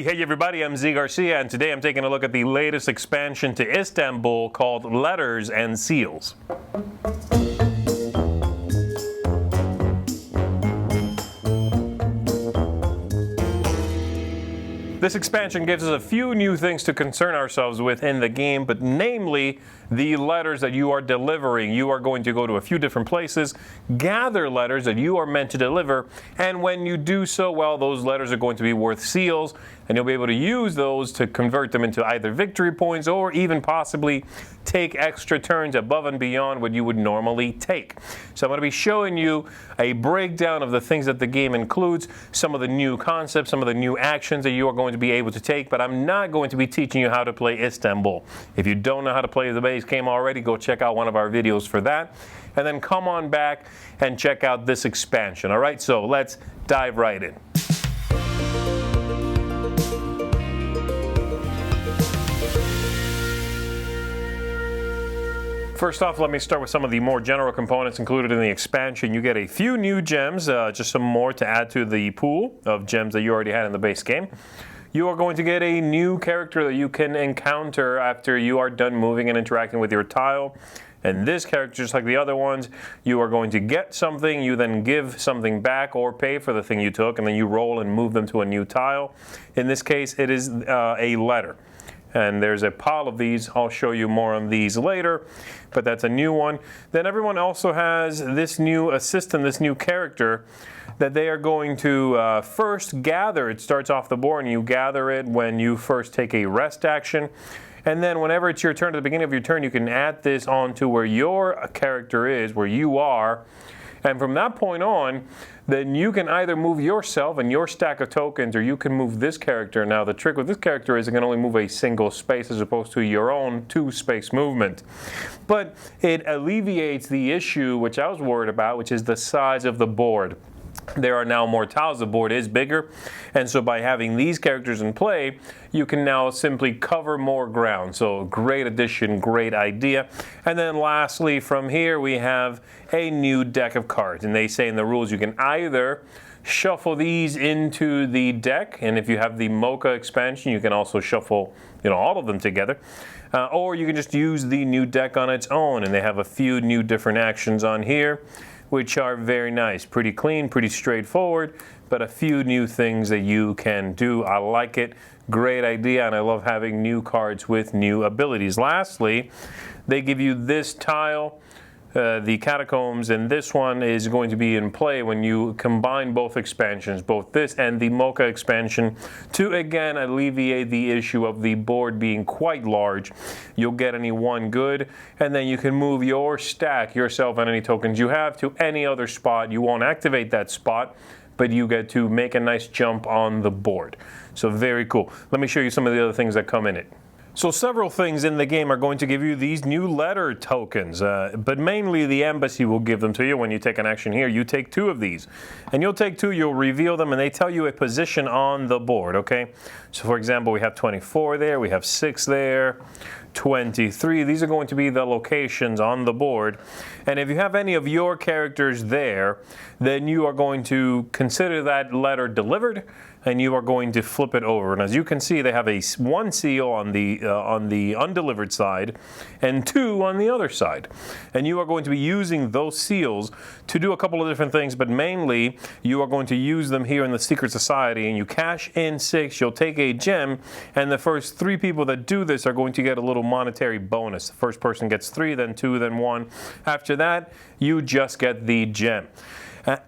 Hey everybody, I'm Garcia, and today I'm taking a look at the latest expansion to Istanbul called Letters and Seals. This expansion gives us a few new things to concern ourselves with in the game, but namely the letters that you are delivering. You are going to go to a few different places, gather letters that you are meant to deliver, and when you do so, well, those letters are going to be worth seals, and you'll be able to use those to convert them into either victory points or even possibly take extra turns above and beyond what you would normally take. So I'm going to be showing you a breakdown of the things that the game includes, some of the new concepts, some of the new actions that you are going to be able to take, but I'm not going to be teaching you how to play Istanbul. If you don't know how to play the base game already, go check out one of our videos for that, and then come on back and check out this expansion. All right, so let's dive right in. First off, let me start with some of the more general components included in the expansion. You get a few new gems, just some more to add to the pool of gems that you already had in the base game. You are going to get a new character that you can encounter after you are done moving and interacting with your tile. And this character, just like the other ones, you are going to get something, you then give something back or pay for the thing you took, and then you roll and move them to a new tile. In this case, it is a letter. And there's a pile of these. I'll show you more on these later, but that's a new one. Then everyone also has this new assistant, this new character that they are going to first gather. It starts off the board and you gather it when you first take a rest action. And then whenever it's your turn, at the beginning of your turn, you can add this onto where your character is, where you are. And from that point on, then you can either move yourself and your stack of tokens, or you can move this character. Now, the trick with this character is it can only move a single space as opposed to your own two-space movement. But it alleviates the issue, which I was worried about, which is the size of the board. There are now more tiles, the board is bigger, and so by having these characters in play, you can now simply cover more ground. So great addition, great idea. And then lastly, from here we have a new deck of cards, and they say in the rules you can either shuffle these into the deck, and if you have the Mocha expansion, you can also shuffle, all of them together. Or you can just use the new deck on its own, and they have a few new different actions on here, which are very nice, pretty clean, pretty straightforward, but a few new things that you can do. I like it, great idea, and I love having new cards with new abilities. Lastly, they give you this tile, the Catacombs, and this one is going to be in play when you combine both expansions, both this and the Mocha expansion, to again alleviate the issue of the board being quite large. You'll get any one good, and then you can move your stack, yourself and any tokens you have, to any other spot. You won't activate that spot, but you get to make a nice jump on the board. So very cool. Let me show you some of the other things that come in it. So several things in the game are going to give you these new letter tokens, but mainly the embassy will give them to you. When you take an action here, you take 2 of these. And you'll take 2, you'll reveal them, and they tell you a position on the board, okay? So for example, we have 24 there, we have 6 there, 23. These are going to be the locations on the board. And if you have any of your characters there, then you are going to consider that letter delivered, and you are going to flip it over. And as you can see, they have a 1 seal on the undelivered side and 2 on the other side. And you are going to be using those seals to do a couple of different things, but mainly you are going to use them here in the Secret Society, and you cash in 6, you'll take a gem, and the first 3 people that do this are going to get a little monetary bonus. The first person gets 3, then 2, then 1. After that, you just get the gem.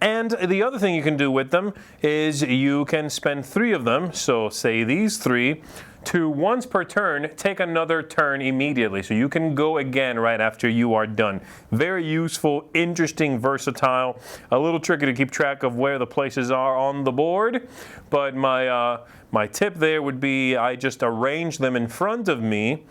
And the other thing you can do with them is you can spend 3 of them, so say these 3, to once per turn, take another turn immediately. So you can go again right after you are done. Very useful, interesting, versatile, a little tricky to keep track of where the places are on the board, but my tip there would be I just arrange them in front of me,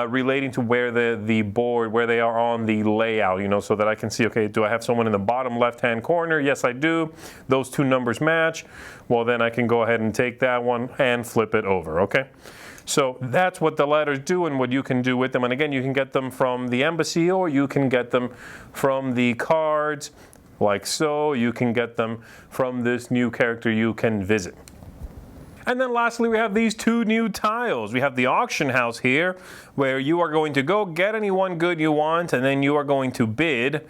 relating to where the board, where they are on the layout, so that I can see, okay, do I have someone in the bottom left-hand corner? Yes, I do. Those 2 numbers match. Well, then I can go ahead and take that one and flip it over, okay? So that's what the letters do and what you can do with them. And again, you can get them from the embassy, or you can get them from the cards, like so. You can get them from this new character you can visit. And then lastly, we have these two new tiles. We have the auction house here, where you are going to go get any one good you want, and then you are going to bid.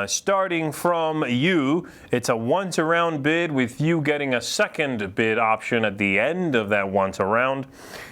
Starting from you, it's a once around bid with you getting a second bid option at the end of that once around.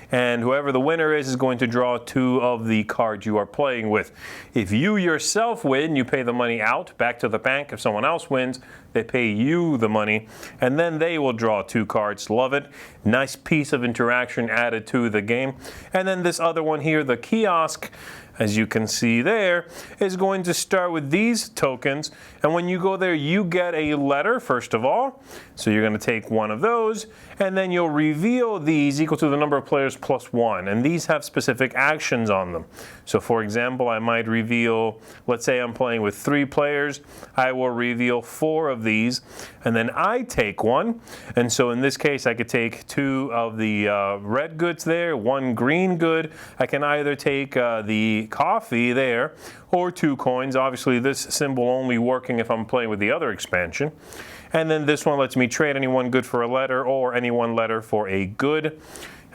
And whoever the winner is going to draw two of the cards you are playing with. If you yourself win, you pay the money out back to the bank. If someone else wins, they pay you the money, and then they will draw two cards. Love it. Nice piece of interaction added to the game. And then this other one here, the kiosk, as you can see there, is going to start with these tokens. And when you go there, you get a letter, first of all. So you're going to take one of those, and then you'll reveal these equal to the number of players plus one. And these have specific actions on them. So for example, I might reveal, let's say I'm playing with 3 players. I will reveal 4 of these, and then I take one. And so in this case, I could take 2 of the red goods there, 1 green good. I can either take the coffee there or 2 coins. Obviously, this symbol only working if I'm playing with the other expansion. And then this one lets me trade any one good for a letter or any one letter for a good.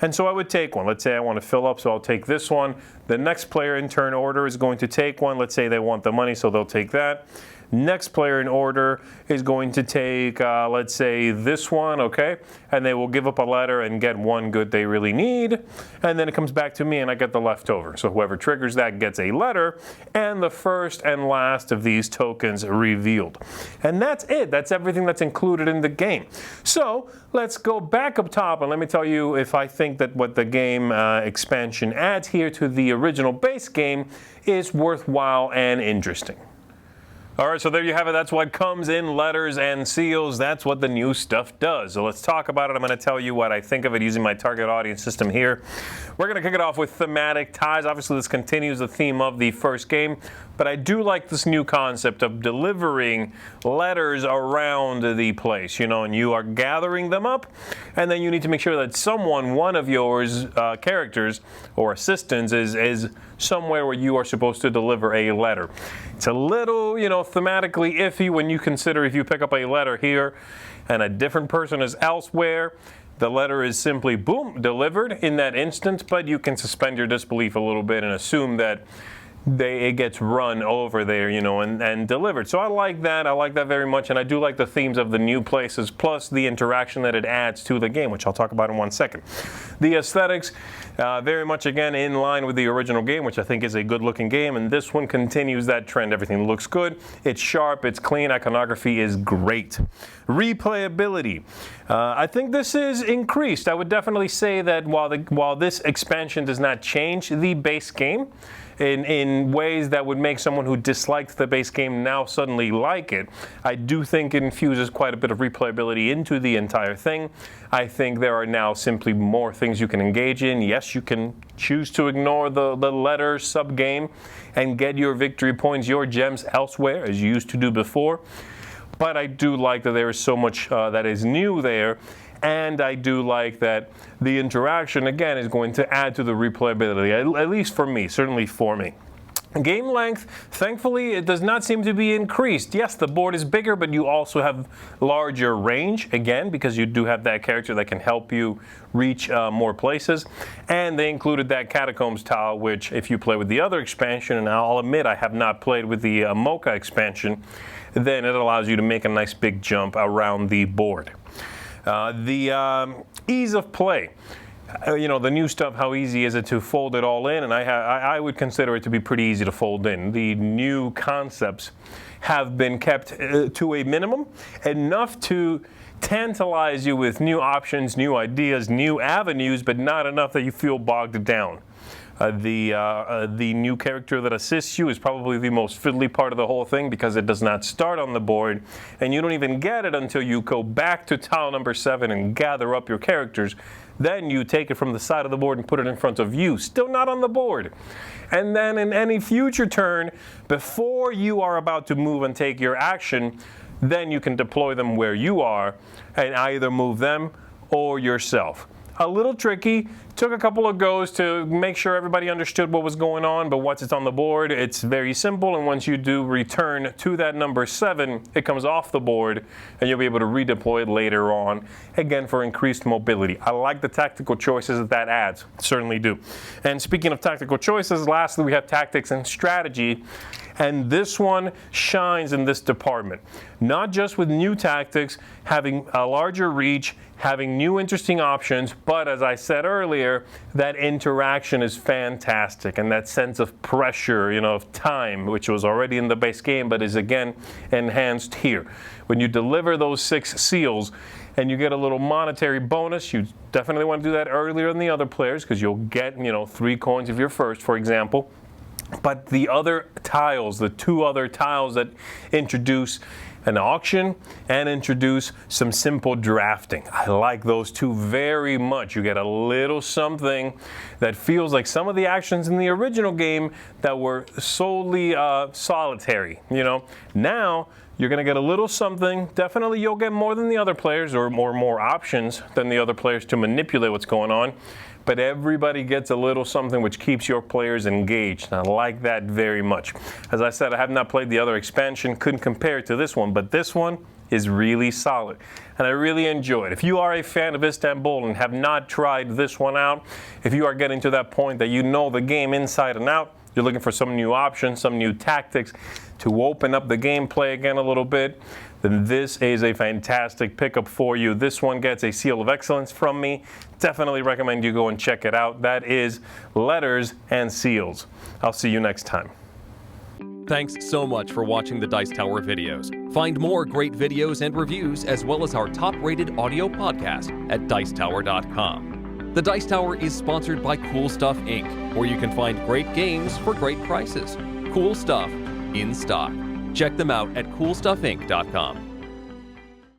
And so I would take one. Let's say I want to fill up, so I'll take this one. The next player in turn order is going to take one. Let's say they want the money, so they'll take that. Next player in order is going to take, let's say, this one, okay? And they will give up a letter and get one good they really need. And then it comes back to me and I get the leftover. So whoever triggers that gets a letter and the first and last of these tokens revealed. And that's it. That's everything that's included in the game. So let's go back up top and let me tell you if I think that what the game expansion adds here to the original base game is worthwhile and interesting. All right, so there you have it. That's what comes in letters and seals. That's what the new stuff does. So let's talk about it. I'm going to tell you what I think of it using my target audience system here. We're going to kick it off with thematic ties. Obviously, this continues the theme of the first game, but I do like this new concept of delivering letters around the place, you know, and you are gathering them up, and then you need to make sure that someone, one of yours characters or assistants is somewhere where you are supposed to deliver a letter. It's a little, you know, thematically iffy when you consider if you pick up a letter here and a different person is elsewhere. The letter is simply, boom, delivered in that instant, but you can suspend your disbelief a little bit and assume that it gets run over there, you know, and delivered. So I like that. I like that very much, and I do like the themes of the new places, plus the interaction that it adds to the game, which I'll talk about in 1 second. The aesthetics, very much, again, in line with the original game, which I think is a good-looking game, and this one continues that trend. Everything looks good. It's sharp. It's clean. Iconography is great. Replayability. I think this is increased. I would definitely say that while this expansion does not change the base game, in ways that would make someone who disliked the base game now suddenly like it, I do think it infuses quite a bit of replayability into the entire thing. I think there are now simply more things you can engage in. Yes, you can choose to ignore the letter sub-game and get your victory points, your gems elsewhere, as you used to do before. But I do like that there is so much that is new there. And I do like that the interaction, again, is going to add to the replayability, at least for me, certainly for me. Game length, thankfully, it does not seem to be increased. Yes, the board is bigger, but you also have larger range, again, because you do have that character that can help you reach more places. And they included that Catacombs tile, which if you play with the other expansion, and I'll admit I have not played with the Mocha expansion, then it allows you to make a nice big jump around the board. The ease of play, you know, the new stuff, how easy is it to fold it all in? And I would consider it to be pretty easy to fold in. The new concepts have been kept to a minimum, enough to tantalize you with new options, new ideas, new avenues, but not enough that you feel bogged down. The new character that assists you is probably the most fiddly part of the whole thing because it does not start on the board, and you don't even get it until you go back to tile number 7 and gather up your characters. Then you take it from the side of the board and put it in front of you, still not on the board. And then in any future turn, before you are about to move and take your action, then you can deploy them where you are and either move them or yourself. A little tricky. Took a couple of goes to make sure everybody understood what was going on, but once it's on the board, it's very simple, and once you do return to that number 7, it comes off the board, and you'll be able to redeploy it later on, again, for increased mobility. I like the tactical choices that adds, certainly do. And speaking of tactical choices, lastly, we have tactics and strategy. And this one shines in this department. Not just with new tactics, having a larger reach, having new interesting options, but as I said earlier, that interaction is fantastic, and that sense of pressure, of time, which was already in the base game, but is again enhanced here. When you deliver those 6 seals, and you get a little monetary bonus, you definitely want to do that earlier than the other players, because you'll get, 3 coins if you're first, for example. But the other tiles, the 2 other tiles that introduce an auction and introduce some simple drafting. I like those 2 very much. You get a little something that feels like some of the actions in the original game that were solely solitary. Now you're going to get a little something. Definitely you'll get more than the other players, or more options than the other players to manipulate what's going on. But everybody gets a little something which keeps your players engaged. And I like that very much. As I said, I have not played the other expansion, couldn't compare it to this one, but this one is really solid. And I really enjoy it. If you are a fan of Istanbul and have not tried this one out, if you are getting to that point that you know the game inside and out, you're looking for some new options, some new tactics to open up the gameplay again a little bit, then this is a fantastic pickup for you. This one gets a seal of excellence from me. Definitely recommend you go and check it out. That is Letters and Seals. I'll see you next time. Thanks so much for watching the Dice Tower videos. Find more great videos and reviews, as well as our top-rated audio podcast at Dicetower.com. The Dice Tower is sponsored by Cool Stuff Inc., where you can find great games for great prices. Cool stuff in stock. Check them out at CoolStuffInc.com.